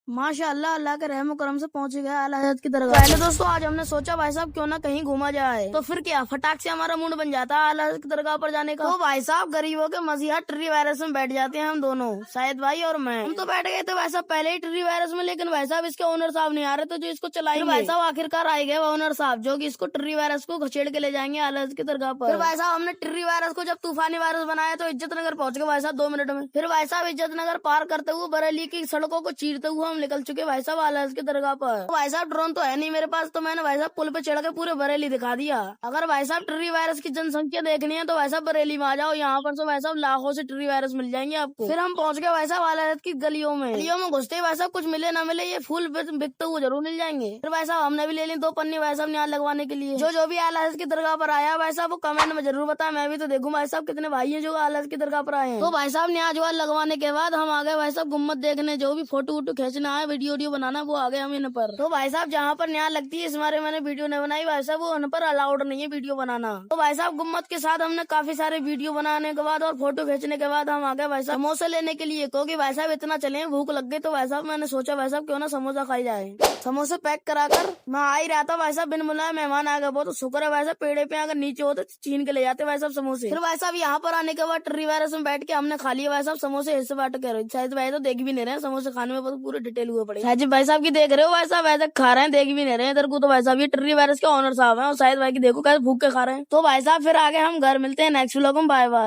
माशाअल्लाह, अल्लाह के रहम करम से पहुंच गया आला हज़रत की दरगाह। पहले दोस्तों आज हमने सोचा भाई साहब क्यों ना कहीं घूमा जाए, तो फिर क्या फटाक से हमारा मूड बन जाता है आला हज़रत की दरगाह पर जाने का। तो भाई साहब गरीबों के मसीहा ट्री वायरस में बैठ जाते हैं हम दोनों, शायद भाई और मैं। हम तो बैठ गए थे भाई साहब पहले ही ट्री वायरस में, लेकिन भाई साहब इसके ओनर साहब नहीं आ रहे, तो जो इसको चलाएंगे भाई साहब आखिरकार आए गए ओनर साहब, जो कि इसको ट्री वायरस को घचेड़ के ले जाएंगे आला हज़रत की दरगाह पर। फिर भाई साहब हमने ट्री वायरस को जब तूफानी वायरस बनाया तो इज्जत नगर पहुंच गए भाई साहब 2 मिनट में। फिर भाई साहब इज्जत नगर पार करते हुए बरेली की सड़कों को चीरते हुए हम निकल चुके भाई साहब आला हज़रत की दरगाह पर। तो भाई साहब ड्रोन तो है नहीं मेरे पास, तो मैंने भाई साहब पुल पे चढ़ के पूरे बरेली दिखा दिया। अगर भाई साहब ट्री वायरस की जनसंख्या देखनी है तो भाई साहब बरेली में आ जाओ, यहाँ पर तो भाई साहब लाखों से ट्री वायरस मिल जाएंगे आपको। फिर हम पहुंच गए भाई साहब आला हज़रत की गलियों में घुसते ही भाई साहब कुछ मिले ना मिले ये फूल बिकते हुए जरूर मिल जाएंगे। फिर भाई साहब हमने भी ले ली 2 पन्नी भाई साहब यहाँ लगवाने के लिए। जो भी आला हज़रत की दरगाह पर आया भाई साहब वो कमेंट में जरूर बताया, मैं भी तो देखूं भाई साहब कितने भाई है जो आला हज़रत की दरगाह पर आए हैं। तो भाई साहब न्याज लगवाने के बाद हम आ गए भाई साहब गुम्मत देखने, जो भी फोटो वोटो खींचना है वीडियो बनाना वो आ गए हम इन पर। तो भाई साहब जहाँ पर न्याय लगती है इस बारे मैंने वीडियो नहीं बनाई भाई साहब, वो उन पर अलाउड नहीं है वीडियो बनाना। तो भाई साहब गुम्मत के साथ हमने काफी सारे वीडियो बनाने के बाद और फोटो खींचने के बाद हम आ गए भाई साहब समोसे लेने के लिए, क्योंकि भाई साहब इतना चले भूख लग गई। तो भाई साहब मैंने सोचा भाई साहब क्यों ना समोसा खाई जाए। समोसे पैक कराकर मैं आ ही रहा था भाई साहब, बिन बुलाए मेहमान आ गए, बहुत शुक्र है भाई साहब पेड़े पे अगर नीचे होते छीन के ले जाते भाई साहब समोसे। फिर भाई साहब यहाँ पर आने के बाद ट्री वायरस में बैठ के हमने खा लिया भाई साहब समोसे, ऐसे बांट कर शायद भाई तो देख भी नहीं रहे समोसे खाने में, बहुत पूरे डिटेल हुए पड़े शायद भाई साहब की देख रहे हो भाई साहब ऐसे खा रहे हैं, देख भी नहीं रहे इधर को। तो भाई साहब ये ट्री वायरस के ओनर साहब हैं और शायद भाई की देखो कैसे भूख के खा रहे हैं। तो भाई साहब फिर आगे हम घर मिलते हैं नेक्स्ट व्लॉग में, बाय बाय।